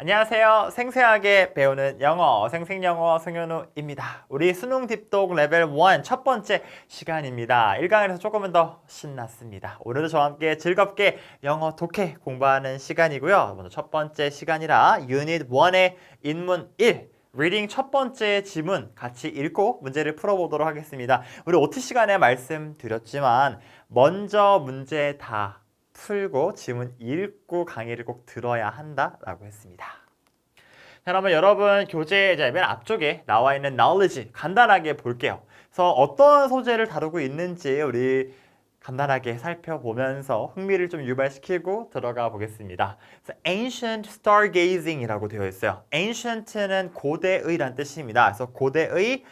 안녕하세요. 생생하게 배우는 영어, 생생영어 송현우입니다. 우리 수능 딥독 레벨 1 첫 번째 시간입니다. 1강에서 조금은 더 신났습니다. 오늘도 저와 함께 즐겁게 영어 독해 공부하는 시간이고요. 먼저 첫 번째 시간이라 유닛 1의 인문 1 리딩 첫 번째 지문 같이 읽고 문제를 풀어보도록 하겠습니다. 우리 OT 시간에 말씀드렸지만 먼저 문제 다 풀고 지문 읽고 강의를 꼭 들어야 한다라고 했습니다. 자, 그러면 여러분 교재 이제 맨 앞쪽에 나와 있는 knowledge 간단하게 볼게요. 그래서 어떤 소재를 다루고 있는지 우리 간단하게 살펴보면서 흥미를 좀 유발시키고 들어가 보겠습니다. 그래서 ancient stargazing이라고 되어 있어요. ancient는 고대의란 뜻입니다. 그래서 고대의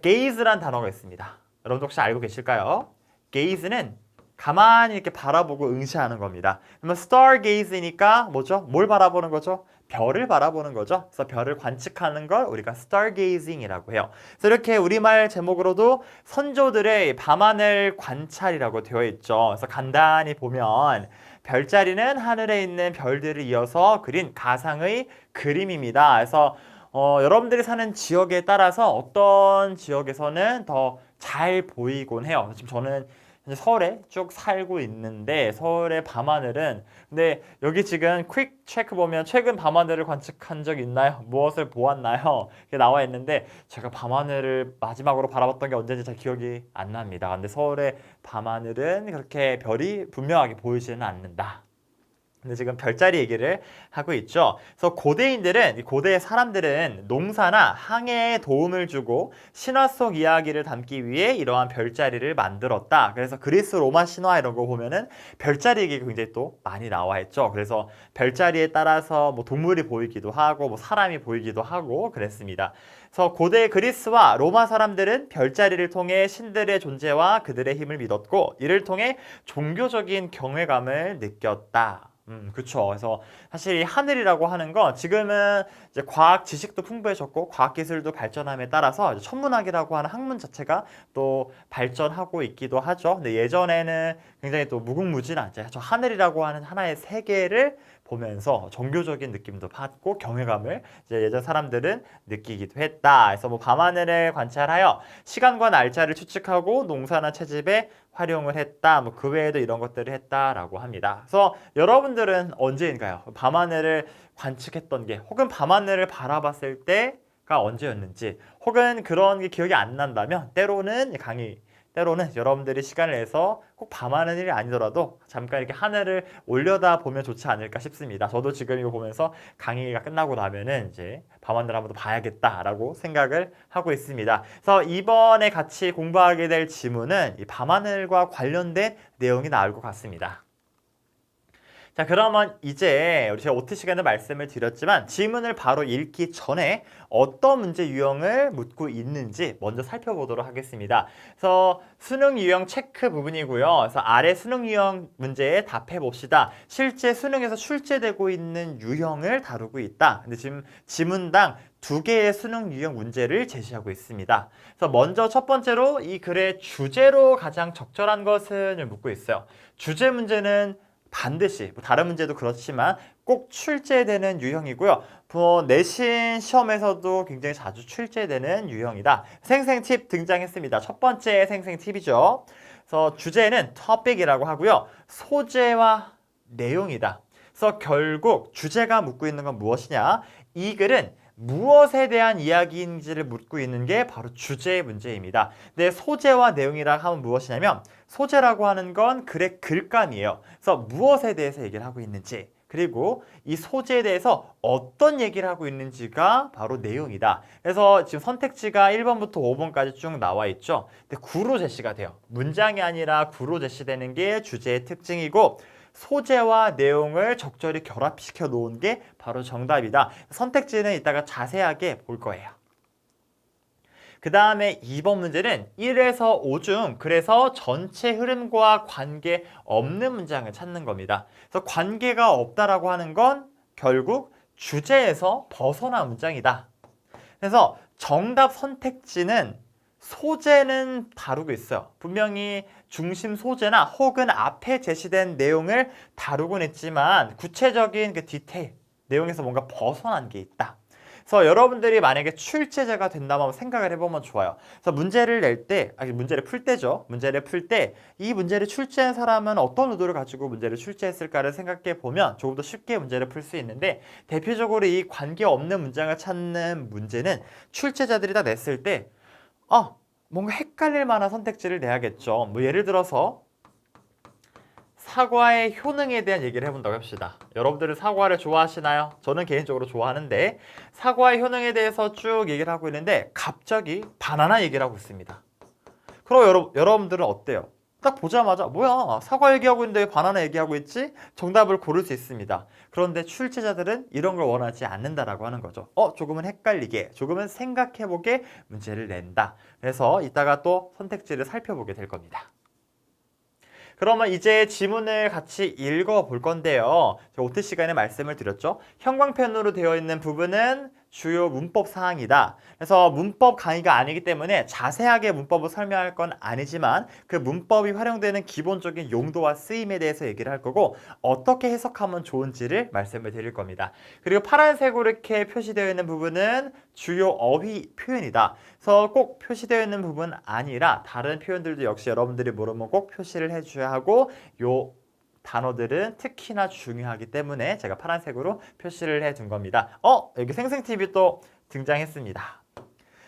gaze란 단어가 있습니다. 여러분 혹시 알고 계실까요? gaze는 가만히 이렇게 바라보고 응시하는 겁니다. 그러면 stargaze니까 뭐죠? 뭘 바라보는 거죠? 별을 바라보는 거죠. 그래서 별을 관측하는 걸 우리가 stargazing이라고 해요. 그래서 이렇게 우리말 제목으로도 선조들의 밤하늘 관찰이라고 되어 있죠. 그래서 간단히 보면 별자리는 하늘에 있는 별들을 이어서 그린 가상의 그림입니다. 그래서 여러분들이 사는 지역에 따라서 어떤 지역에서는 더 잘 보이곤 해요. 지금 저는 서울에 쭉 살고 있는데 서울의 밤하늘은 근데 여기 지금 퀵 체크 보면 최근 밤하늘을 관측한 적 있나요? 무엇을 보았나요? 이렇게 나와 있는데 제가 밤하늘을 마지막으로 바라봤던 게 언제인지 잘 기억이 안 납니다. 근데 서울의 밤하늘은 그렇게 별이 분명하게 보이지는 않는다. 근데 지금 별자리 얘기를 하고 있죠. 그래서 고대인들은, 고대 사람들은 농사나 항해에 도움을 주고 신화 속 이야기를 담기 위해 이러한 별자리를 만들었다. 그래서 그리스 로마 신화 이런 거 보면은 별자리 얘기가 굉장히 또 많이 나와 있죠. 그래서 별자리에 따라서 뭐 동물이 보이기도 하고 뭐 사람이 보이기도 하고 그랬습니다. 그래서 고대 그리스와 로마 사람들은 별자리를 통해 신들의 존재와 그들의 힘을 믿었고 이를 통해 종교적인 경외감을 느꼈다. 그쵸. 그래서 사실 이 하늘이라고 하는 건 지금은 이제 과학 지식도 풍부해졌고 과학 기술도 발전함에 따라서 천문학이라고 하는 학문 자체가 또 발전하고 있기도 하죠. 근데 예전에는 굉장히 또 무궁무진한 이제 저 하늘이라고 하는 하나의 세계를 보면서 종교적인 느낌도 받고 경외감을 이제 예전 사람들은 느끼기도 했다. 그래서 뭐 밤하늘을 관찰하여 시간과 날짜를 추측하고 농사나 채집에 활용을 했다. 뭐 그 외에도 이런 것들을 했다라고 합니다. 그래서 여러분들은 언제인가요? 밤하늘을 관측했던 게 혹은 밤하늘을 바라봤을 때가 언제였는지 혹은 그런 게 기억이 안 난다면 때로는 여러분들이 시간을 내서 꼭 밤하늘이 아니더라도 잠깐 이렇게 하늘을 올려다 보면 좋지 않을까 싶습니다. 저도 지금 이거 보면서 강의가 끝나고 나면은 이제 밤하늘 한번 더 봐야겠다라고 생각을 하고 있습니다. 그래서 이번에 같이 공부하게 될 지문은 이 밤하늘과 관련된 내용이 나올 것 같습니다. 자, 그러면 이제 우리 제가 OT 시간에 말씀을 드렸지만 지문을 바로 읽기 전에 어떤 문제 유형을 묻고 있는지 먼저 살펴보도록 하겠습니다. 그래서 수능 유형 체크 부분이고요. 그래서 아래 수능 유형 문제에 답해 봅시다. 실제 수능에서 출제되고 있는 유형을 다루고 있다. 근데 지금 지문당 2개의 수능 유형 문제를 제시하고 있습니다. 그래서 먼저 첫 번째로 이 글의 주제로 가장 적절한 것을 묻고 있어요. 주제 문제는 반드시 다른 문제도 그렇지만 꼭 출제되는 유형이고요. 내신 시험에서도 굉장히 자주 출제되는 유형이다. 생생 팁 등장했습니다. 첫 번째 생생 팁이죠. 그래서 주제는 topic이라고 하고요. 소재와 내용이다. 그래서 결국 주제가 묻고 있는 건 무엇이냐? 이 글은 무엇에 대한 이야기인지를 묻고 있는 게 바로 주제의 문제입니다. 근데 소재와 내용이라 하면 무엇이냐면 소재라고 하는 건 글의 글감이에요. 그래서 무엇에 대해서 얘기를 하고 있는지 그리고 이 소재에 대해서 어떤 얘기를 하고 있는지가 바로 내용이다. 그래서 지금 선택지가 1번부터 5번까지 쭉 나와 있죠. 근데 구로 제시가 돼요. 문장이 아니라 구로 제시되는 게 주제의 특징이고 소재와 내용을 적절히 결합시켜 놓은 게 바로 정답이다. 선택지는 이따가 자세하게 볼 거예요. 그 다음에 2번 문제는 1에서 5 중 그래서 전체 흐름과 관계 없는 문장을 찾는 겁니다. 그래서 관계가 없다라고 하는 건 결국 주제에서 벗어난 문장이다. 그래서 정답 선택지는 소재는 다루고 있어요. 분명히 중심 소재나 혹은 앞에 제시된 내용을 다루곤 했지만 구체적인 그 디테일, 내용에서 뭔가 벗어난 게 있다. 그래서 여러분들이 만약에 출제자가 된다면 생각을 해보면 좋아요. 그래서 문제를 낼 때, 문제를 풀 때죠. 문제를 풀 때 이 문제를 출제한 사람은 어떤 의도를 가지고 문제를 출제했을까를 생각해 보면 조금 더 쉽게 문제를 풀 수 있는데, 대표적으로 이 관계없는 문장을 찾는 문제는 출제자들이 다 냈을 때 뭔가 헷갈릴 만한 선택지를 내야겠죠. 뭐 예를 들어서 사과의 효능에 대한 얘기를 해본다고 합시다. 여러분들은 사과를 좋아하시나요? 저는 개인적으로 좋아하는데 사과의 효능에 대해서 쭉 얘기를 하고 있는데 갑자기 바나나 얘기를 하고 있습니다. 그럼 여러분들은 어때요? 딱 보자마자 뭐야, 사과 얘기하고 있는데 왜 바나나 얘기하고 있지? 정답을 고를 수 있습니다. 그런데 출제자들은 이런 걸 원하지 않는다라고 하는 거죠. 조금은 헷갈리게, 조금은 생각해보게 문제를 낸다. 그래서 이따가 또 선택지를 살펴보게 될 겁니다. 그러면 이제 지문을 같이 읽어볼 건데요. 저 OT 시간에 말씀을 드렸죠. 형광펜으로 되어 있는 부분은 주요 문법 사항이다. 그래서 문법 강의가 아니기 때문에 자세하게 문법을 설명할 건 아니지만 그 문법이 활용되는 기본적인 용도와 쓰임에 대해서 얘기를 할 거고 어떻게 해석하면 좋은지를 말씀을 드릴 겁니다. 그리고 파란색으로 이렇게 표시되어 있는 부분은 주요 어휘 표현이다. 그래서 꼭 표시되어 있는 부분 아니라 다른 표현들도 역시 여러분들이 모르면 꼭 표시를 해줘야 하고 요 단어들은 특히나 중요하기 때문에 제가 파란색으로 표시를 해둔 겁니다. 여기 생생TV 또 등장했습니다.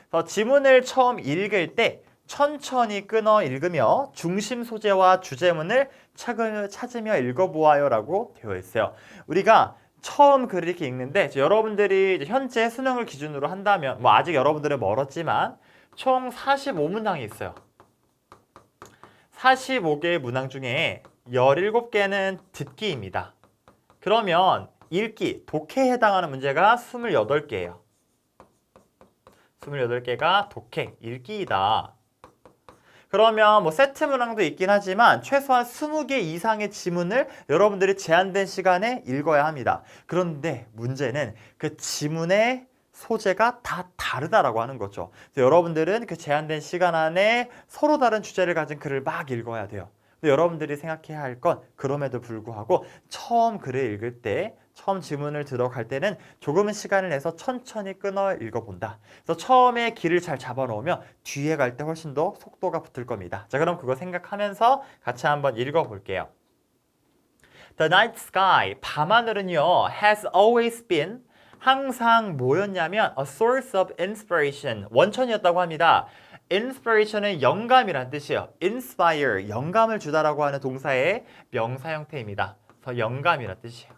그래서 지문을 처음 읽을 때 천천히 끊어 읽으며 중심 소재와 주제문을 찾으며 읽어보아요 라고 되어 있어요. 우리가 처음 글을 이렇게 읽는데 여러분들이 이제 현재 수능을 기준으로 한다면 뭐 아직 여러분들은 멀었지만 총 45문항이 있어요. 45개의 문항 중에 17개는 듣기입니다. 그러면 읽기, 독해에 해당하는 문제가 28개예요. 28개가 독해, 읽기이다. 그러면 뭐 세트 문항도 있긴 하지만 최소한 20개 이상의 지문을 여러분들이 제한된 시간에 읽어야 합니다. 그런데 문제는 그 지문의 소재가 다 다르다라고 하는 거죠. 그래서 여러분들은 그 제한된 시간 안에 서로 다른 주제를 가진 글을 막 읽어야 돼요. 근데 여러분들이 생각해야 할 건 그럼에도 불구하고 처음 글을 읽을 때 처음 지문을 들어갈 때는 조금은 시간을 내서 천천히 끊어 읽어본다. 그래서 처음에 길을 잘 잡아놓으면 뒤에 갈 때 훨씬 더 속도가 붙을 겁니다. 자, 그럼 그거 생각하면서 같이 한번 읽어볼게요. The night sky, 밤하늘은요, has always been, 항상 뭐였냐면 a source of inspiration, 원천이었다고 합니다. inspiration은 영감이란 뜻이에요. inspire, 영감을 주다라고 하는 동사의 명사 형태입니다. 그래서 영감이란 뜻이에요.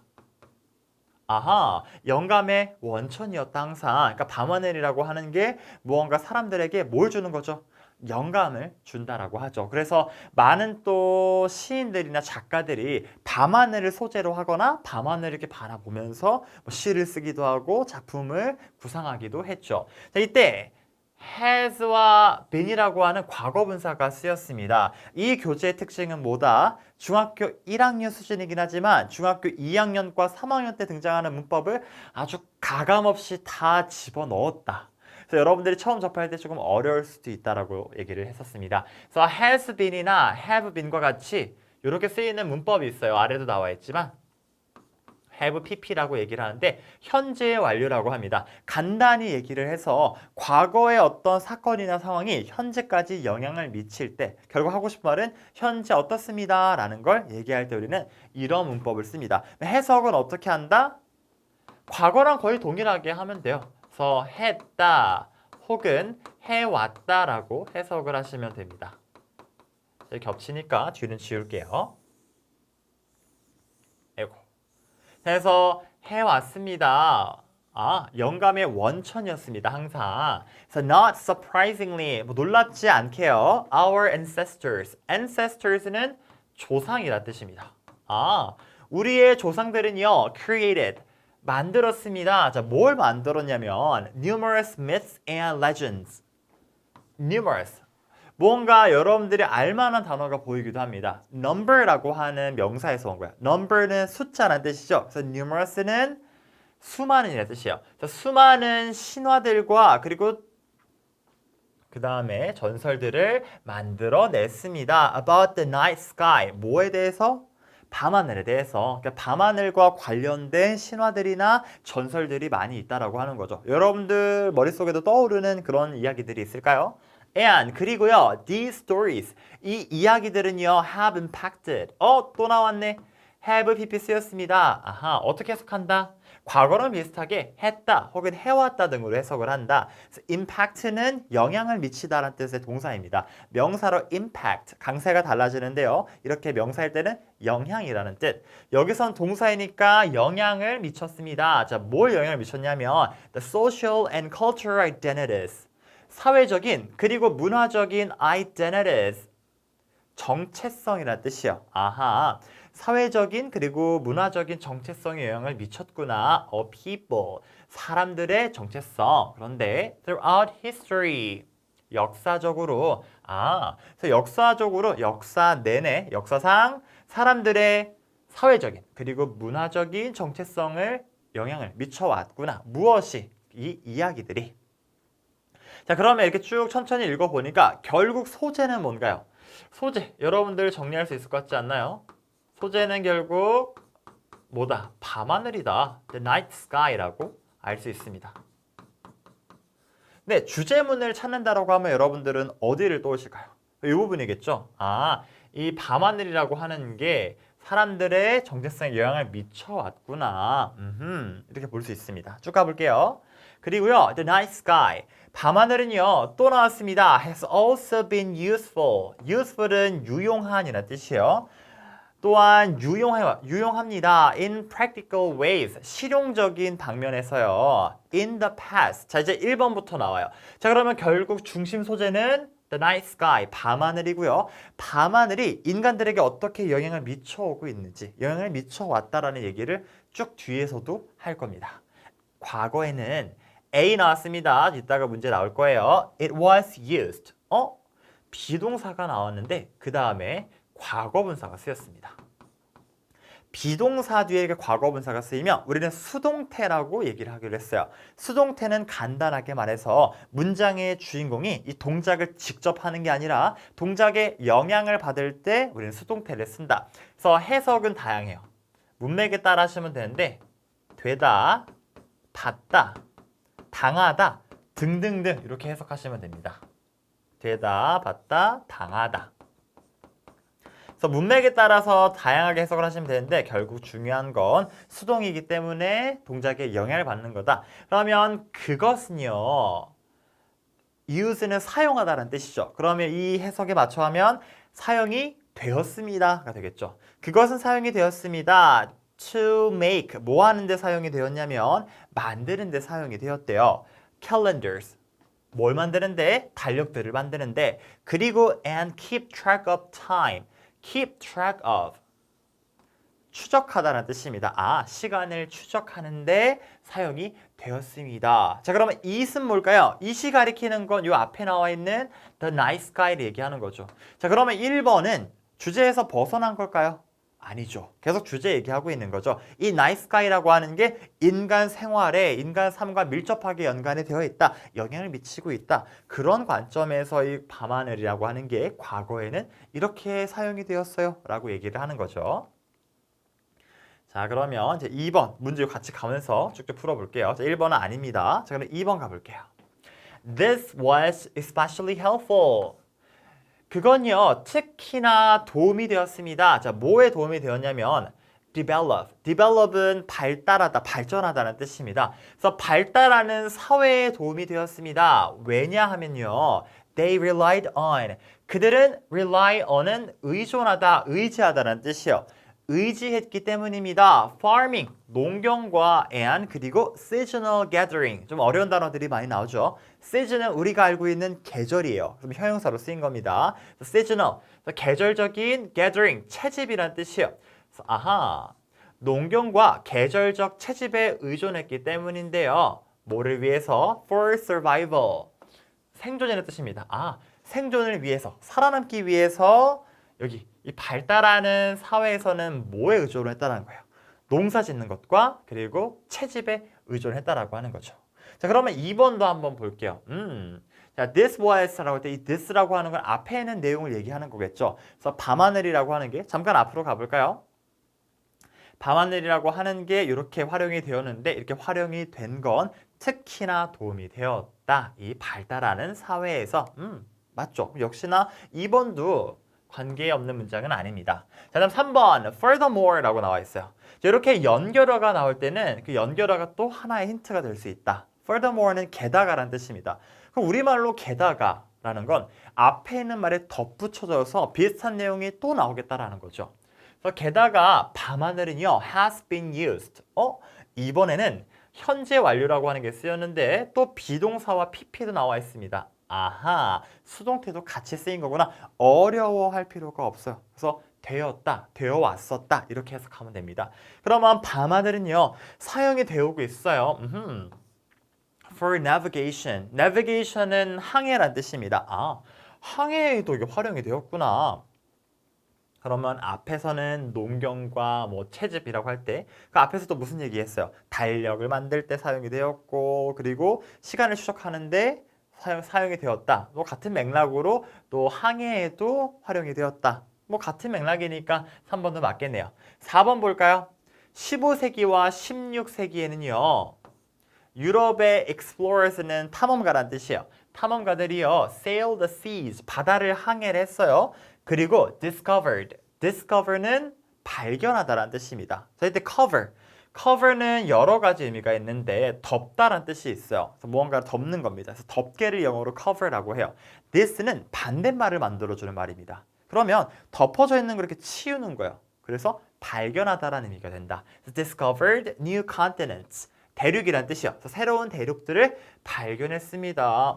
아하, 영감의 원천이었다 항상. 그러니까 밤하늘이라고 하는 게 무언가 사람들에게 뭘 주는 거죠? 영감을 준다라고 하죠. 그래서 많은 또 시인들이나 작가들이 밤하늘을 소재로 하거나 밤하늘을 이렇게 바라보면서 뭐 시를 쓰기도 하고 작품을 구상하기도 했죠. 자, 이때 has와 been이라고 하는 과거분사가 쓰였습니다. 이 교재의 특징은 뭐다? 중학교 1학년 수준이긴 하지만 중학교 2학년과 3학년 때 등장하는 문법을 아주 가감없이 다 집어넣었다. 그래서 여러분들이 처음 접할 때 조금 어려울 수도 있다라고 얘기를 했었습니다. 그래서 has been이나 have been과 같이 이렇게 쓰이는 문법이 있어요. 아래도 나와 있지만 have pp라고 얘기를 하는데 현재의 완료라고 합니다. 간단히 얘기를 해서 과거의 어떤 사건이나 상황이 현재까지 영향을 미칠 때 결국 하고 싶은 말은 현재 어떻습니다 라는 걸 얘기할 때 우리는 이런 문법을 씁니다. 해석은 어떻게 한다? 과거랑 거의 동일하게 하면 돼요. 그래서 했다 혹은 해왔다라고 해석을 하시면 됩니다. 겹치니까 뒤는 지울게요. 아이고. 그래서 해왔습니다. 영감의 원천이었습니다. 항상. 그래서 not surprisingly, 뭐 놀랍지 않게요. Our ancestors. ancestors는 조상이라 뜻입니다. 우리의 조상들은요, created, 만들었습니다. 자, 뭘 만들었냐면 numerous myths and legends. numerous. 뭔가 여러분들이 알만한 단어가 보이기도 합니다. number라고 하는 명사에서 온 거야. number는 숫자라는 뜻이죠. 그래서 numerous는 수많은이라는 뜻이에요. 수많은 신화들과 그리고 그 다음에 전설들을 만들어냈습니다. About the night sky. 뭐에 대해서? 밤하늘에 대해서 그러니까 밤하늘과 관련된 신화들이나 전설들이 많이 있다라고 하는 거죠. 여러분들 머릿속에도 떠오르는 그런 이야기들이 있을까요? And 그리고요, these stories 이 이야기들은요 have impacted 또 나왔네. have pp 쓰였습니다. 아하 어떻게 해석한다? 과거랑 비슷하게 했다 혹은 해왔다 등으로 해석을 한다. 그래서 impact는 영향을 미치다라는 뜻의 동사입니다. 명사로 impact 강세가 달라지는데요. 이렇게 명사일 때는 영향이라는 뜻. 여기선 동사이니까 영향을 미쳤습니다. 자, 뭘 영향을 미쳤냐면 the social and cultural identities 사회적인 그리고 문화적인 identities 정체성이라는 뜻이요. 아하, 사회적인 그리고 문화적인 정체성에 영향을 미쳤구나. people, 사람들의 정체성. 그런데 throughout history, 역사적으로, 그래서 역사적으로, 역사 내내, 역사상 사람들의 사회적인 그리고 문화적인 정체성을 영향을 미쳐왔구나. 무엇이? 이 이야기들이. 자, 그러면 이렇게 쭉 천천히 읽어보니까 결국 소재는 뭔가요? 소재, 여러분들 정리할 수 있을 것 같지 않나요? 소재는 결국 뭐다? 밤하늘이다. The night sky라고 알 수 있습니다. 네, 주제문을 찾는다라고 하면 여러분들은 어디를 떠오실까요? 이 부분이겠죠? 이 밤하늘이라고 하는 게 사람들의 정체성에 영향을 미쳐왔구나. 이렇게 볼 수 있습니다. 쭉 가볼게요. 그리고요, the night sky. 밤하늘은요, 또 나왔습니다. has also been useful. useful은 유용한이라는 뜻이에요. 또한 유용합니다. in practical ways. 실용적인 방면에서요. in the past. 자, 이제 1번부터 나와요. 자, 그러면 결국 중심 소재는 the night sky, 밤하늘이고요. 밤하늘이 인간들에게 어떻게 영향을 미쳐오고 있는지, 영향을 미쳐왔다라는 얘기를 쭉 뒤에서도 할 겁니다. 과거에는 A 나왔습니다. 이따가 문제 나올 거예요. It was used. 비동사가 나왔는데 그 다음에 과거분사가 쓰였습니다. 비동사 뒤에 과거분사가 쓰이면 우리는 수동태라고 얘기를 하기로 했어요. 수동태는 간단하게 말해서 문장의 주인공이 이 동작을 직접 하는 게 아니라 동작에 영향을 받을 때 우리는 수동태를 쓴다. 그래서 해석은 다양해요. 문맥에 따라 하시면 되는데 되다, 받다, 당하다 등등등 이렇게 해석하시면 됩니다. 되다, 받다, 당하다. 그래서 문맥에 따라서 다양하게 해석을 하시면 되는데 결국 중요한 건 수동이기 때문에 동작에 영향을 받는 거다. 그러면 그것은요. use는 사용하다라는 뜻이죠. 그러면 이 해석에 맞춰 하면 사용이 되었습니다가 되겠죠. 그것은 사용이 되었습니다. to make 뭐 하는데 사용이 되었냐면 만드는 데 사용이 되었대요. calendars 뭘 만드는데? 달력들을 만드는데 그리고 and keep track of time keep track of 추적하다라는 뜻입니다. 시간을 추적하는데 사용이 되었습니다. 자, 그러면 it은 뭘까요? it이 가리키는 건 이 앞에 나와 있는 the night sky를 얘기하는 거죠. 자, 그러면 1번은 주제에서 벗어난 걸까요? 아니죠. 계속 주제 얘기하고 있는 거죠. 이 night sky라고 하는 게 인간 생활에 인간 삶과 밀접하게 연관이 되어 있다. 영향을 미치고 있다. 그런 관점에서 이 밤하늘이라고 하는 게 과거에는 이렇게 사용이 되었어요. 라고 얘기를 하는 거죠. 자, 그러면 이제 2번 문제 같이 가면서 쭉쭉 풀어볼게요. 자, 1번은 아닙니다. 자, 그럼 2번 가볼게요. This was especially helpful. 그건요, 특히나 도움이 되었습니다. 자, 뭐에 도움이 되었냐면 develop. develop은 발달하다, 발전하다는 뜻입니다. 그래서 발달하는 사회에 도움이 되었습니다. 왜냐하면요, they relied on. 그들은 rely on은 의존하다, 의지하다라는 뜻이에요. 의지했기 때문입니다. farming, 농경과 and 그리고 seasonal gathering. 좀 어려운 단어들이 많이 나오죠. season은 우리가 알고 있는 계절이에요. 그럼 형용사로 쓰인 겁니다. seasonal, 계절적인 gathering, 채집이라는 뜻이에요. 농경과 계절적 채집에 의존했기 때문인데요. 뭐를 위해서? for survival. 생존이라는 뜻입니다. 생존을 위해서, 살아남기 위해서 여기 이 발달하는 사회에서는 뭐에 의존을 했다는 거예요? 농사 짓는 것과 그리고 채집에 의존했다라고 하는 거죠. 자, 그러면 2번도 한번 볼게요. 자, this was라고 할 때 이 this라고 하는 건 앞에 있는 내용을 얘기하는 거겠죠. 그래서 밤하늘이라고 하는 게 잠깐 앞으로 가볼까요? 밤하늘이라고 하는 게 이렇게 활용이 되었는데 이렇게 활용이 된 건 특히나 도움이 되었다. 이 발달하는 사회에서 맞죠. 역시나 2번도 관계없는 문장은 아닙니다. 자, 다음 3번 furthermore라고 나와 있어요. 자, 이렇게 연결어가 나올 때는 그 연결어가 또 하나의 힌트가 될 수 있다. furthermore는 게다가라는 뜻입니다. 그럼 우리말로 게다가라는 건 앞에 있는 말에 덧붙여져서 비슷한 내용이 또 나오겠다라는 거죠. 그래서 게다가 밤하늘은요 has been used. 이번에는 현재 완료라고 하는 게 쓰였는데 또 비동사와 PP도 나와 있습니다. 아하, 수동태도 같이 쓰인 거구나. 어려워할 필요가 없어요. 그래서 되었다, 되어 왔었다 이렇게 해석하면 됩니다. 그러면 밤하늘은요 사용이 되어오고 있어요. For navigation. navigation은 항해란 뜻입니다. 아, 항해에도 이게 활용이 되었구나. 그러면 앞에서는 농경과 뭐 채집이라고 할 때 그 앞에서 또 무슨 얘기했어요? 달력을 만들 때 사용이 되었고 그리고 시간을 추적하는데 사용이 되었다. 뭐 같은 맥락으로 또 항해에도 활용이 되었다. 뭐 같은 맥락이니까 3번도 맞겠네요. 4번 볼까요? 15세기와 16세기에는요. 유럽의 explorers는 탐험가란 뜻이에요. 탐험가들이요. sail the seas, 바다를 항해를 했어요. 그리고 discover는 발견하다라는 뜻입니다. 자, 이때 cover는 여러 가지 의미가 있는데 덮다라는 뜻이 있어요. 그래서 무언가를 덮는 겁니다. 그래서 덮개를 영어로 cover라고 해요. this는 반대말을 만들어주는 말입니다. 그러면 덮어져 있는 걸 이렇게 치우는 거예요. 그래서 발견하다라는 의미가 된다. discovered new continents. 대륙이란 뜻이요. 그래서 새로운 대륙들을 발견했습니다.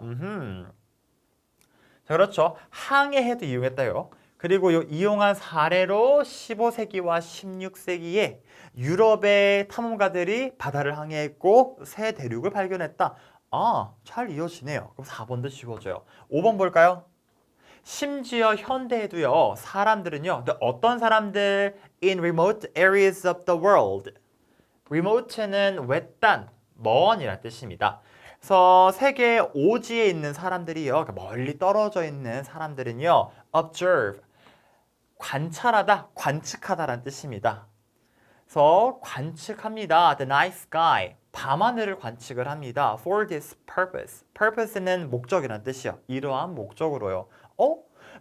자, 그렇죠. 항해해도 이용했다요. 그리고 요 이용한 사례로 15세기와 16세기에 유럽의 탐험가들이 바다를 항해했고 새 대륙을 발견했다. 아, 잘 이어지네요. 그럼 4번도 쉬워져요. 5번 볼까요? 심지어 현대에도요. 사람들은요. 어떤 사람들 in remote areas of the world. remote는 외딴, 먼이라는 뜻입니다. 그래서 세계 오지에 있는 사람들이요. 멀리 떨어져 있는 사람들은요. observe, 관찰하다, 관측하다라는 뜻입니다. 그래서 관측합니다. The night sky, 밤하늘을 관측을 합니다. For this purpose. purpose는 목적이라는 뜻이요. 이러한 목적으로요.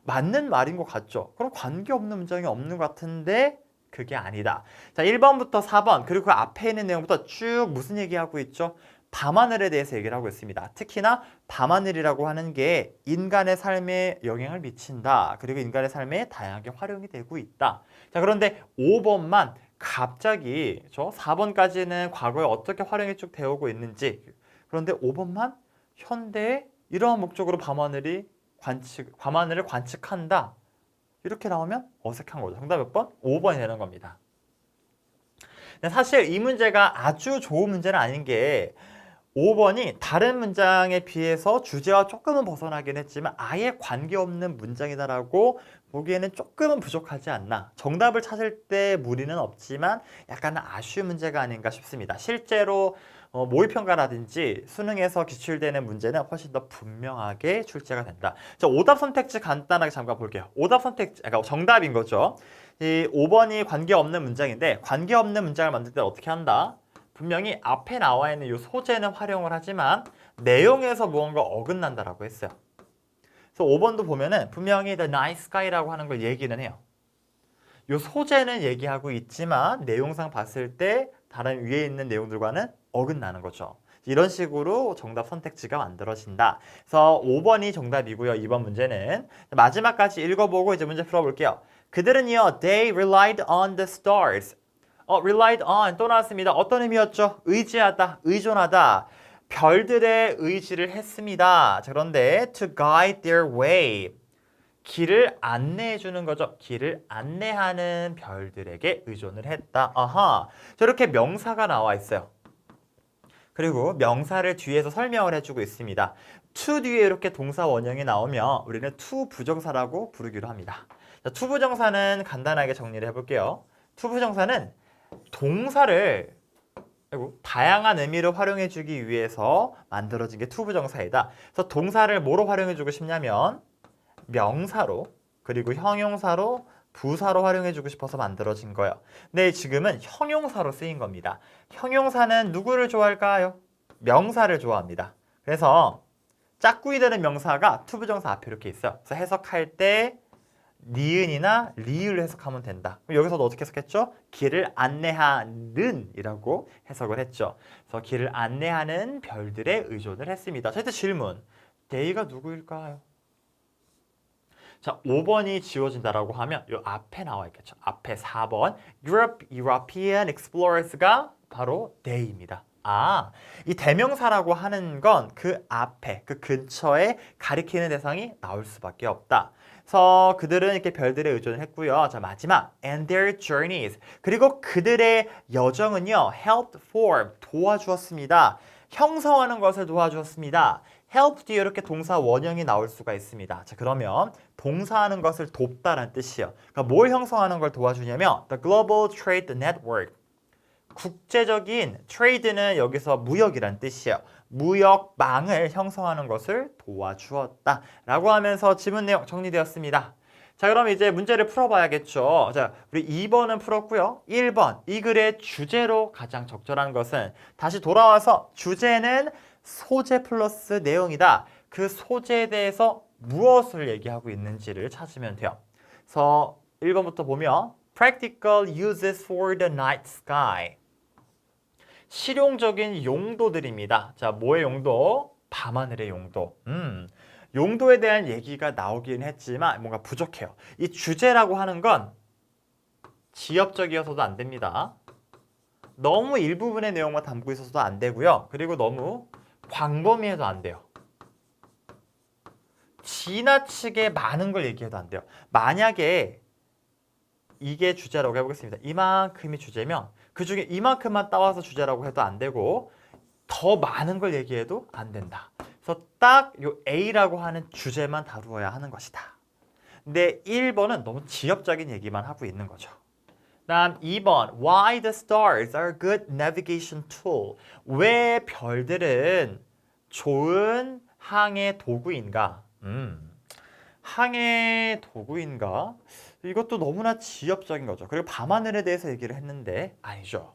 맞는 말인 것 같죠? 그럼 관계없는 문장이 없는 것 같은데 그게 아니다. 자, 1번부터 4번 그리고 그 앞에 있는 내용부터 쭉 무슨 얘기하고 있죠? 밤하늘에 대해서 얘기를 하고 있습니다. 특히나 밤하늘이라고 하는 게 인간의 삶에 영향을 미친다. 그리고 인간의 삶에 다양하게 활용이 되고 있다. 자, 그런데 5번만 갑자기 4번까지는 과거에 어떻게 활용이 쭉 되어 오고 있는지 그런데 5번만 현대에 이러한 목적으로 밤하늘을 관측한다. 이렇게 나오면 어색한 거죠. 정답 몇 번? 5번이 되는 겁니다. 사실 이 문제가 아주 좋은 문제는 아닌 게 5번이 다른 문장에 비해서 주제와 조금은 벗어나긴 했지만 아예 관계없는 문장이다라고 보기에는 조금은 부족하지 않나. 정답을 찾을 때 무리는 없지만 약간 아쉬운 문제가 아닌가 싶습니다. 실제로 모의평가라든지 수능에서 기출되는 문제는 훨씬 더 분명하게 출제가 된다. 자, 오답 선택지 간단하게 잠깐 볼게요. 오답 선택지, 그러니까 정답인 거죠. 이 5번이 관계없는 문장인데 관계없는 문장을 만들 때 어떻게 한다? 분명히 앞에 나와 있는 이 소재는 활용을 하지만 내용에서 무언가 어긋난다라고 했어요. 그래서 5번도 보면은 분명히 the night sky라고 하는 걸 얘기는 해요. 이 소재는 얘기하고 있지만 내용상 봤을 때 다른 위에 있는 내용들과는 어긋나는 거죠. 이런 식으로 정답 선택지가 만들어진다. 그래서 5번이 정답이고요. 2번 문제는 마지막까지 읽어보고 이제 문제 풀어볼게요. 그들은요, they relied on the stars. relied on 또 나왔습니다. 어떤 의미였죠? 의지하다, 의존하다. 별들의 의지를 했습니다. 자, 그런데 to guide their way. 길을 안내해 주는 거죠. 길을 안내하는 별들에게 의존을 했다. 아하. 저렇게 명사가 나와 있어요. 그리고 명사를 뒤에서 설명을 해주고 있습니다. to 뒤에 이렇게 동사 원형이 나오면 우리는 to 부정사라고 부르기로 합니다. 자, to 부정사는 간단하게 정리를 해볼게요. to 부정사는 동사를 다양한 의미로 활용해주기 위해서 만들어진 게 to 부정사이다. 그래서 동사를 뭐로 활용해주고 싶냐면 명사로 그리고 형용사로 부사로 활용해주고 싶어서 만들어진 거예요. 근데 지금은 형용사로 쓰인 겁니다. 형용사는 누구를 좋아할까요? 명사를 좋아합니다. 그래서 짝꿍이 되는 명사가 투부정사 앞에 이렇게 있어요. 그래서 해석할 때 니은이나 리을 해석하면 된다. 그럼 여기서도 어떻게 해석했죠? 길을 안내하는 이라고 해석을 했죠. 그래서 길을 안내하는 별들에 의존을 했습니다. 자, 이때 질문. they가 누구일까요? 자, 5번이 지워진다라고 하면 이 앞에 나와 있겠죠. 앞에 4번 European Explorers가 바로 they입니다. 아, 이 대명사라고 하는 건 그 앞에, 그 근처에 가리키는 대상이 나올 수밖에 없다. 그래서 그들은 이렇게 별들에 의존을 했고요. 자, 마지막 and their journeys. 그리고 그들의 여정은요. helped form, 도와주었습니다. 형성하는 것을 도와주었습니다. help 뒤에 이렇게 동사 원형이 나올 수가 있습니다. 자, 그러면 동사하는 것을 돕다라는 뜻이에요. 그러니까 뭘 형성하는 걸 도와주냐면 the global trade network. 국제적인 트레이드는 여기서 무역이란 뜻이에요. 무역망을 형성하는 것을 도와주었다 라고 하면서 지문 내용 정리되었습니다. 자, 그럼 이제 문제를 풀어봐야겠죠. 자, 우리 2번은 풀었고요. 1번, 이 글의 주제로 가장 적절한 것은 다시 돌아와서 주제는 소재 플러스 내용이다. 그 소재에 대해서 무엇을 얘기하고 있는지를 찾으면 돼요. 그래서 1번부터 보면 Practical uses for the night sky. 실용적인 용도들입니다. 자, 뭐의 용도? 밤하늘의 용도. 용도에 대한 얘기가 나오긴 했지만 뭔가 부족해요. 이 주제라고 하는 건 지엽적이어서도 안 됩니다. 너무 일부분의 내용만 담고 있어서도 안 되고요. 그리고 너무 광범위해도 안 돼요. 지나치게 많은 걸 얘기해도 안 돼요. 만약에 이게 주제라고 해보겠습니다. 이만큼이 주제면 그 중에 이만큼만 따와서 주제라고 해도 안 되고 더 많은 걸 얘기해도 안 된다. 그래서 딱 요 A라고 하는 주제만 다루어야 하는 것이다. 근데 1번은 너무 지엽적인 얘기만 하고 있는 거죠. 다음 2번 Why the stars are a good navigation tool. 왜 별들은 좋은 항해 도구인가? 항해 도구인가? 이것도 너무나 지엽적인 거죠. 그리고 밤하늘에 대해서 얘기를 했는데 아니죠.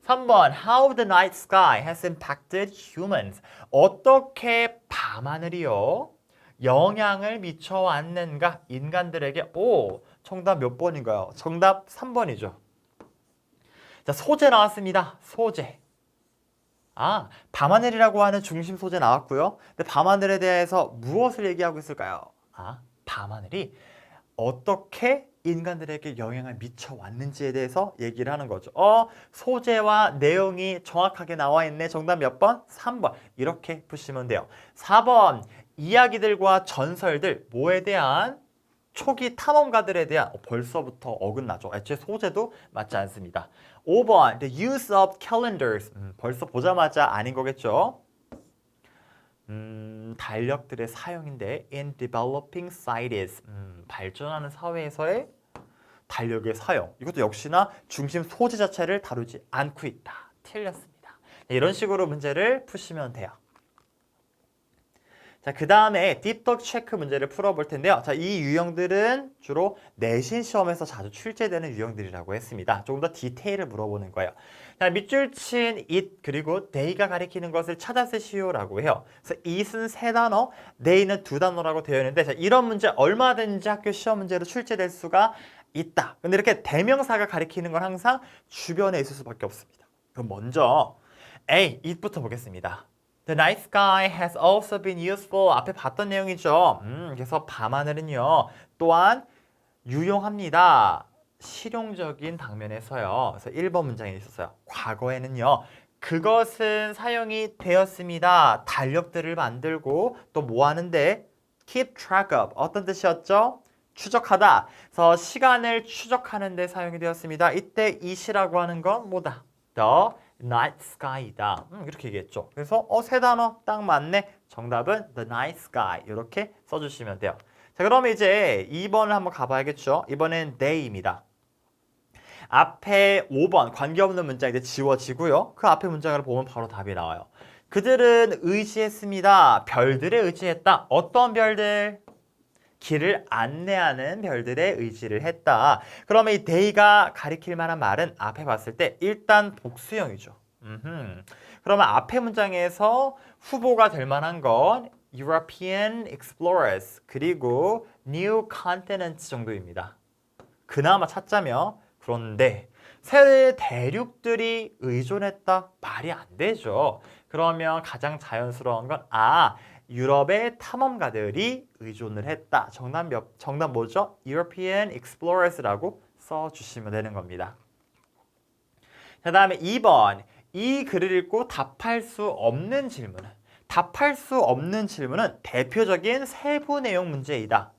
3번 How the night sky has impacted humans. 어떻게 밤하늘이요? 영향을 미쳐왔는가? 인간들에게. 오, 정답 몇 번인가요? 정답 3번이죠. 자, 소재 나왔습니다. 소재. 아, 밤하늘이라고 하는 중심 소재 나왔고요. 근데 밤하늘에 대해서 무엇을 얘기하고 있을까요? 아, 밤하늘이 어떻게 인간들에게 영향을 미쳐왔는지에 대해서 얘기를 하는 거죠. 소재와 내용이 정확하게 나와 있네. 정답 몇 번? 3번. 이렇게 푸시면 돼요. 4번. 이야기들과 전설들, 뭐에 대한? 초기 탐험가들에 대한 벌써부터 어긋나죠. 애초에 소재도 맞지 않습니다. 5번. The use of calendars. 벌써 보자마자 아닌 거겠죠. 달력들의 사용인데 in developing societies. 발전하는 사회에서의 달력의 사용. 이것도 역시나 중심 소재 자체를 다루지 않고 있다. 틀렸습니다. 이런 식으로 문제를 푸시면 돼요. 자, 그 다음에 딥덕 체크 문제를 풀어볼 텐데요. 자, 이 유형들은 주로 내신 시험에서 자주 출제되는 유형들이라고 했습니다. 조금 더 디테일을 물어보는 거예요. 자, 밑줄 친 it 그리고 they가 가리키는 것을 찾아 쓰시오라고 해요. 그래서 it은 세 단어, they는 두 단어라고 되어 있는데 자, 이런 문제 얼마든지 학교 시험 문제로 출제될 수가 있다. 근데 이렇게 대명사가 가리키는 건 항상 주변에 있을 수밖에 없습니다. 그럼 먼저 A, it부터 보겠습니다. The night sky has also been useful. 앞에 봤던 내용이죠. 그래서 밤하늘은요. 또한 유용합니다. 실용적인 당면에서요. 그래서 1번 문장에 있었어요. 과거에는요. 그것은 사용이 되었습니다. 달력들을 만들고 또 뭐 하는데? Keep track of. 어떤 뜻이었죠? 추적하다. 그래서 시간을 추적하는 데 사용이 되었습니다. 이때 it이라고 하는 건 뭐다? The night sky이다. 이렇게 얘기했죠. 그래서 세 단어 딱 맞네. 정답은 the night sky. 이렇게 써주시면 돼요. 자, 그러면 이제 2번을 한번 가봐야겠죠. 이번엔 they입니다. 앞에 5번 관계없는 문장 이제 지워지고요. 그 앞에 문장을 보면 바로 답이 나와요. 그들은 의지했습니다. 별들에 의지했다. 어떤 별들? 길을 안내하는 별들에 의지를 했다. 그러면 이 they가 가리킬 만한 말은 앞에 봤을 때 일단 복수형이죠. 그러면 앞에 문장에서 후보가 될 만한 건 European explorers 그리고 new continents 정도입니다. 그나마 찾자면 그런데 새 대륙들이 의존했다? 말이 안 되죠. 그러면 가장 자연스러운 건 유럽의 탐험가들이 의존을 했다. 정답 뭐죠? European explorers라고 써주시면 되는 겁니다. 자, 다음에 2번. 이 글을 읽고 답할 수 없는 질문은 대표적인 세부 내용 문제이다.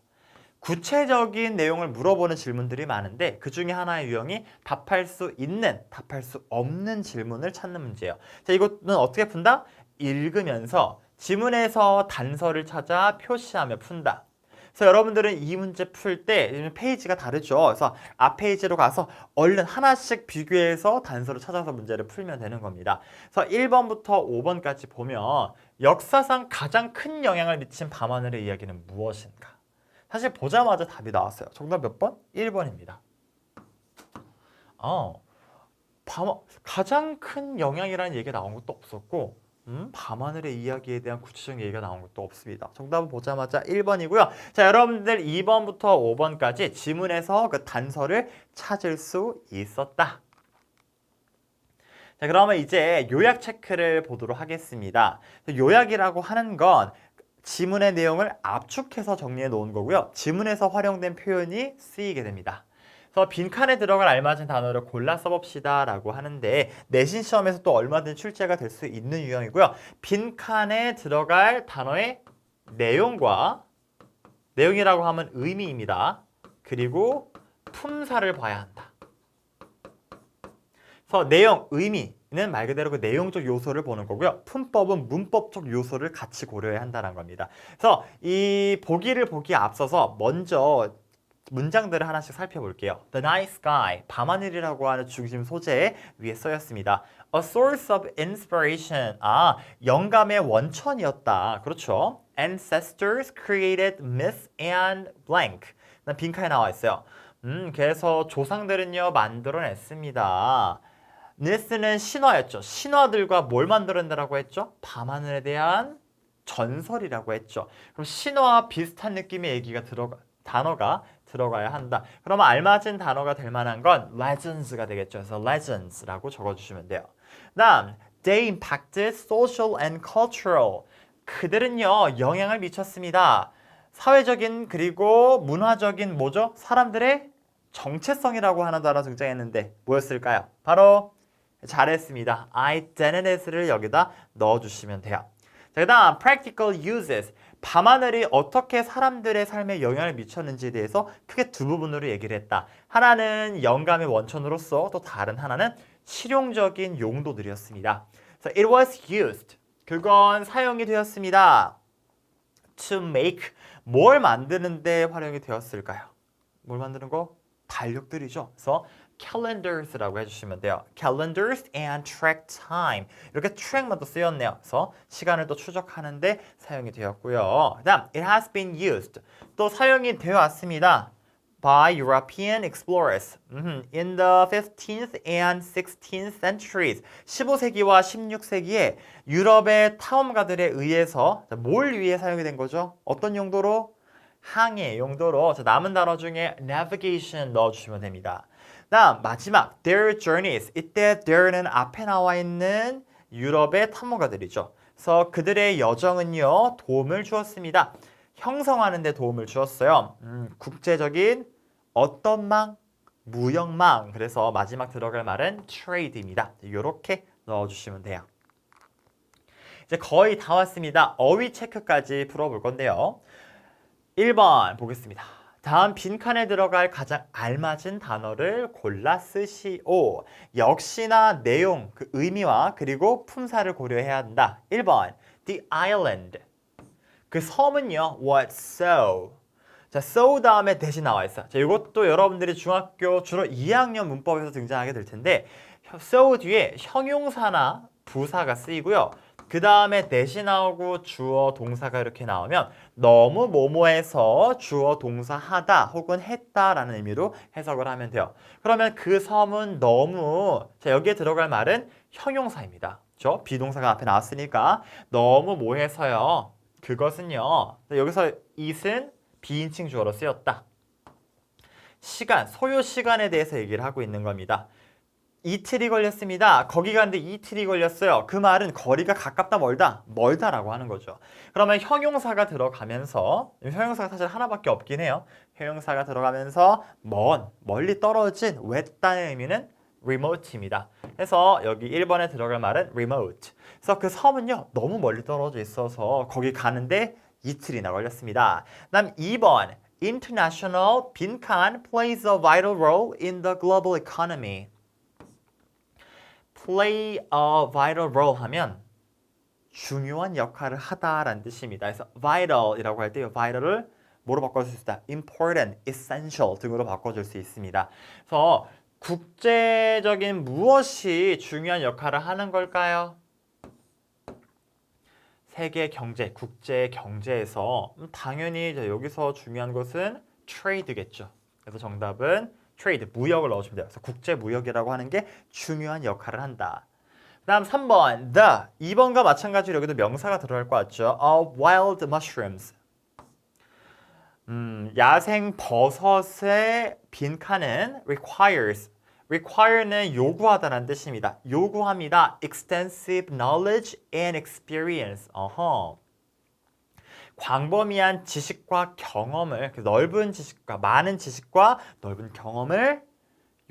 구체적인 내용을 물어보는 질문들이 많은데 그 중에 하나의 유형이 답할 수 있는, 답할 수 없는 질문을 찾는 문제예요. 자, 이것은 어떻게 푼다? 읽으면서 지문에서 단서를 찾아 표시하며 푼다. 그래서 여러분들은 이 문제 풀 때 페이지가 다르죠. 그래서 앞 페이지로 가서 얼른 하나씩 비교해서 단서를 찾아서 문제를 풀면 되는 겁니다. 그래서 1번부터 5번까지 보면 역사상 가장 큰 영향을 미친 밤하늘의 이야기는 무엇인가? 사실 보자마자 답이 나왔어요. 정답 몇 번? 1번입니다. 가장 큰 영향이라는 얘기가 나온 것도 없었고 밤하늘의 이야기에 대한 구체적인 얘기가 나온 것도 없습니다. 정답은 보자마자 1번이고요. 자, 여러분들 2번부터 5번까지 지문에서 그 단서를 찾을 수 있었다. 자, 그러면 이제 요약 체크를 보도록 하겠습니다. 요약이라고 하는 건 지문의 내용을 압축해서 정리해 놓은 거고요. 지문에서 활용된 표현이 쓰이게 됩니다. 그래서 빈칸에 들어갈 알맞은 단어를 골라 써봅시다 라고 하는데 내신 시험에서 또 얼마든지 출제가 될 수 있는 유형이고요. 빈칸에 들어갈 단어의 내용이라고 하면 의미입니다. 그리고 품사를 봐야 한다. 그래서 내용, 의미는 말 그대로 그 내용적 요소를 보는 거고요. 품법은 문법적 요소를 같이 고려해야 한다는 겁니다. 그래서 이 보기를 보기에 앞서서 먼저 문장들을 하나씩 살펴볼게요. The night sky, 밤하늘이라고 하는 중심 소재 위에 쓰였습니다. A source of inspiration, 영감의 원천이었다. 그렇죠. Ancestors created myths and blank. 빈칸에 나와 있어요. 그래서 조상들은요 만들어냈습니다. myth는 신화였죠. 신화들과 뭘 만들어낸다고 했죠? 밤하늘에 대한 전설이라고 했죠. 그럼 신화와 비슷한 느낌의 얘기가 단어가 들어가야 한다. 그러면 알맞은 단어가 될 만한 건 legends가 되겠죠. 그래서 legends라고 적어주시면 돼요. 다음, they impacted social and cultural. 그들은요 영향을 미쳤습니다. 사회적인 그리고 문화적인 뭐죠? 사람들의 정체성이라고 하는 단어 등장했는데 뭐였을까요? 바로 잘했습니다. identity를 여기다 넣어주시면 돼요. 자, 그 다음 practical uses. 밤하늘이 어떻게 사람들의 삶에 영향을 미쳤는지에 대해서 크게 두 부분으로 얘기를 했다. 하나는 영감의 원천으로서 또 다른 하나는 실용적인 용도들이었습니다. So it was used. 그건 사용이 되었습니다. To make. 뭘 만드는데 활용이 되었을까요? 뭘 만드는 거? 달력들이죠. 그래서 calendars라고 해주시면 돼요. calendars and track time. 이렇게 track만 또 쓰였네요. 그래서 시간을 또 추적하는데 사용이 되었고요. 그 다음, it has been used. 또 사용이 되어 왔습니다. by European explorers in the 15th and 16th centuries. 15세기와 16세기에 유럽의 탐험가들에 의해서 뭘 위해 사용이 된 거죠? 어떤 용도로? 항해 용도로. 남은 단어 중에 navigation 넣어주시면 됩니다. 다음 마지막 their journeys. 이때 there는 앞에 나와 있는 유럽의 탐험가들이죠. 그래서 그들의 여정은요 도움을 주었습니다. 형성하는 데 도움을 주었어요. 국제적인 어떤 망? 무역망. 그래서 마지막 들어갈 말은 trade입니다. 이렇게 넣어주시면 돼요. 이제 거의 다 왔습니다. 어휘 체크까지 풀어볼 건데요. 1번 보겠습니다. 다음 빈칸에 들어갈 가장 알맞은 단어를 골라 쓰시오. 역시나 내용, 그 의미와 그리고 품사를 고려해야 한다. 1번 The island. 그 섬은요 what so. 자, so 다음에 대신 나와 있어. 자, 이것도 여러분들이 중학교 주로 2학년 문법에서 등장하게 될 텐데 so 뒤에 형용사나 부사가 쓰이고요. 그 다음에 that이 나오고 주어 동사가 이렇게 나오면 너무 뭐뭐해서 주어 동사 하다 혹은 했다라는 의미로 해석을 하면 돼요. 그러면 그 섬은 너무 자 여기에 들어갈 말은 형용사입니다. 그렇죠? 비동사가 앞에 나왔으니까 너무 뭐해서요. 그것은요. 여기서 it은 비인칭 주어로 쓰였다. 시간, 소요 시간에 대해서 얘기를 하고 있는 겁니다. 이틀이 걸렸습니다. 거기 가는데 이틀이 걸렸어요. 그 말은 거리가 가깝다 멀다? 멀다라고 하는 거죠. 그러면 형용사가 들어가면서 형용사가 사실 하나밖에 없긴 해요. 형용사가 들어가면서 멀리 떨어진 외다의 의미는 remote입니다. 그래서 여기 1번에 들어갈 말은 remote. 그래서 그 섬은요. 너무 멀리 떨어져 있어서 거기 가는데 이틀이나 걸렸습니다. 다음 2번 International 빈칸 plays a vital role in the global economy. play a vital role 하면 중요한 역할을 하다라는 뜻입니다. 그래서 vital이라고 할 때 vital을 뭐로 바꿔줄 수 있다? important, essential 등으로 바꿔줄 수 있습니다. 그래서 국제적인 무엇이 중요한 역할을 하는 걸까요? 세계 경제, 국제 경제에서 당연히 여기서 중요한 것은 trade겠죠. 그래서 정답은 트레이드, 무역을 넣어주면 돼요. 그래서 국제 무역이라고 하는 게 중요한 역할을 한다. 다음 3번, the. 2번과 마찬가지로 여기도 명사가 들어갈 것 같죠. of wild mushrooms. 야생 버섯의 빈칸은 requires. require는 요구하다라는 뜻입니다. 요구합니다. extensive knowledge and experience. 광범위한 지식과 경험을 넓은 지식과 많은 지식과 넓은 경험을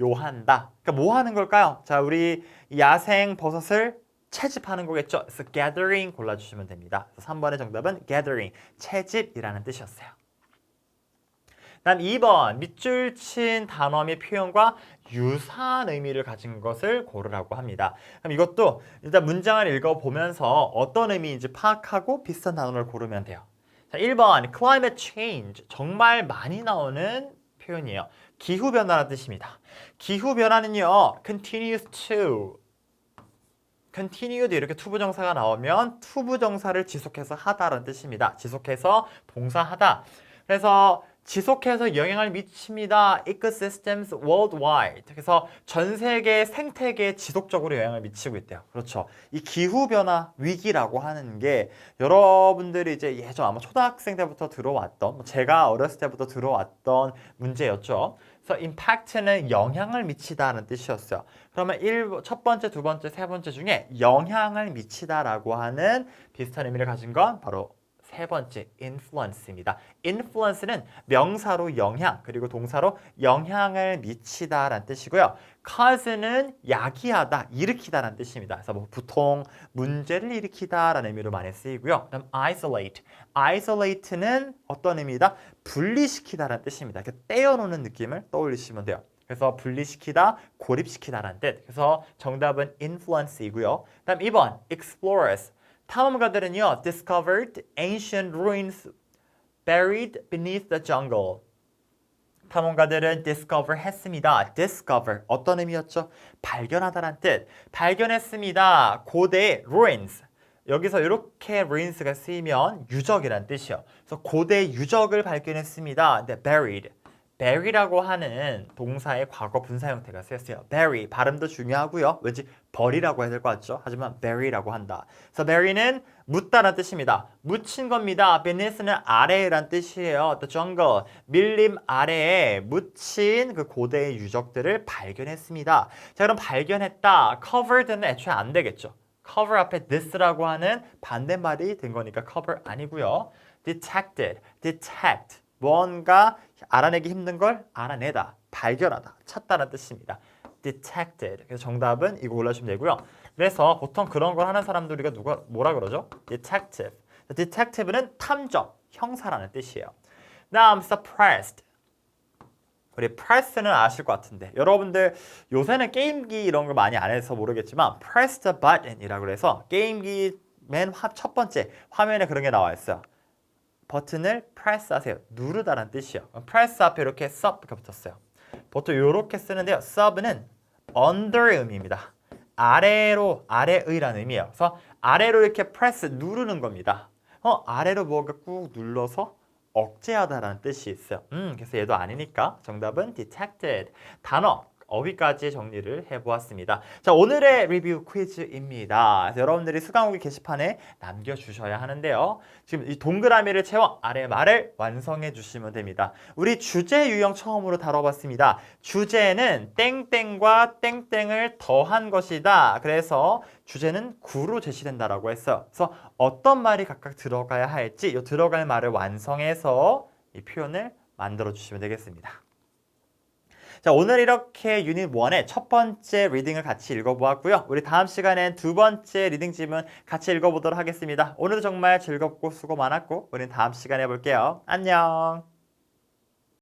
요한다. 그러니까 뭐 하는 걸까요? 자, 우리 야생 버섯을 채집하는 거겠죠. 그래서 gathering 골라주시면 됩니다. 그래서 3번의 정답은 gathering, 채집이라는 뜻이었어요. 다음 2번, 밑줄 친 단어 및 표현과 유사한 의미를 가진 것을 고르라고 합니다. 그럼 이것도 일단 문장을 읽어보면서 어떤 의미인지 파악하고 비슷한 단어를 고르면 돼요. 자, 1번 climate change 정말 많이 나오는 표현이에요. 기후변화라는 뜻입니다. 기후변화는요 continues to continued 이렇게 투부정사가 나오면 투부정사를 지속해서 하다라는 뜻입니다. 지속해서 봉사하다. 그래서 지속해서 영향을 미칩니다. ecosystems worldwide. 그래서 전 세계 생태계에 지속적으로 영향을 미치고 있대요. 그렇죠. 이 기후변화 위기라고 하는 게 여러분들이 이제 예전 아마 초등학생 때부터 들어왔던 제가 어렸을 때부터 들어왔던 문제였죠. 그래서 impact는 영향을 미치다는 뜻이었어요. 그러면 첫 번째, 두 번째, 세 번째 중에 영향을 미치다라고 하는 비슷한 의미를 가진 건 바로 세 번째, influence입니다. influence는 명사로 영향, 그리고 동사로 영향을 미치다라는 뜻이고요. cause는 야기하다, 일으키다라는 뜻입니다. 그래서 뭐 보통 문제를 일으키다라는 의미로 많이 쓰이고요. 그다음 isolate, isolate는 어떤 의미다? 분리시키다라는 뜻입니다. 이렇게 떼어놓는 느낌을 떠올리시면 돼요. 그래서 분리시키다, 고립시키다라는 뜻. 그래서 정답은 influence이고요. 그다음 2번, explorers. 탐험가들은요, discovered ancient ruins buried beneath the jungle. 탐험가들은 discover 했습니다. discover 어떤 의미였죠? 발견하다란 뜻. 발견했습니다. 고대 ruins. 여기서 이렇게 ruins가 쓰이면 유적이란 뜻이요. 그래서 고대 유적을 발견했습니다. 근데 buried. bury라고 하는 동사의 과거 분사 형태가 쓰였어요. bury 발음도 중요하고요. 왠지 버리라고 해야 될 것 같죠? 하지만 bury라고 한다. 그래서 bury는 묻다라는 뜻입니다. 묻힌 겁니다. beneath는 아래란 뜻이에요. The jungle 밀림 아래에 묻힌 그 고대의 유적들을 발견했습니다. 자, 그럼 발견했다. covered는 애초에 안 되겠죠. cover 앞에 this라고 하는 반대말이 된 거니까 cover 아니고요. detected, detect 뭔가 알아내기 힘든 걸 알아내다, 발견하다, 찾다라는 뜻입니다. detected. 그래서 정답은 이거 골라주시면 되고요. 그래서 보통 그런 걸 하는 사람들 우리가 뭐라 그러죠? detective. detective는 탐정, 형사라는 뜻이에요. 다음 suppressed. 우리 press는 아실 것 같은데 여러분들 요새는 게임기 이런 걸 많이 안 해서 모르겠지만 press the button이라고 해서 게임기 맨 첫 번째 화면에 그런 게 나와 있어요. 버튼을 press 하세요. 누르다라는 뜻이요. press 앞에 이렇게 sub가 붙었어요. 보통 이렇게 쓰는데요. sub는 under의 의미입니다. 아래로, 아래의라는 의미예요. 그래서 아래로 이렇게 프레스 누르는 겁니다. 아래로 뭐가 꾹 눌러서 억제하다라는 뜻이 있어요. 그래서 얘도 아니니까 정답은 detected. 단어, 어휘까지 정리를 해보았습니다. 자, 오늘의 리뷰 퀴즈입니다. 그래서 여러분들이 수강후기 게시판에 남겨주셔야 하는데요. 지금 이 동그라미를 채워 아래 말을 완성해 주시면 됩니다. 우리 주제 유형 처음으로 다뤄봤습니다. 주제는 땡땡과 땡땡을 더한 것이다. 그래서 주제는 구로 제시된다라고 했어요. 그래서 어떤 말이 각각 들어가야 할지 이 들어갈 말을 완성해서 이 표현을 만들어 주시면 되겠습니다. 자, 오늘 이렇게 유닛 1의 첫 번째 리딩을 같이 읽어보았고요. 우리 다음 시간엔 두 번째 리딩 지문 같이 읽어보도록 하겠습니다. 오늘도 정말 즐겁고 수고 많았고 우리는 다음 시간에 볼게요. 안녕.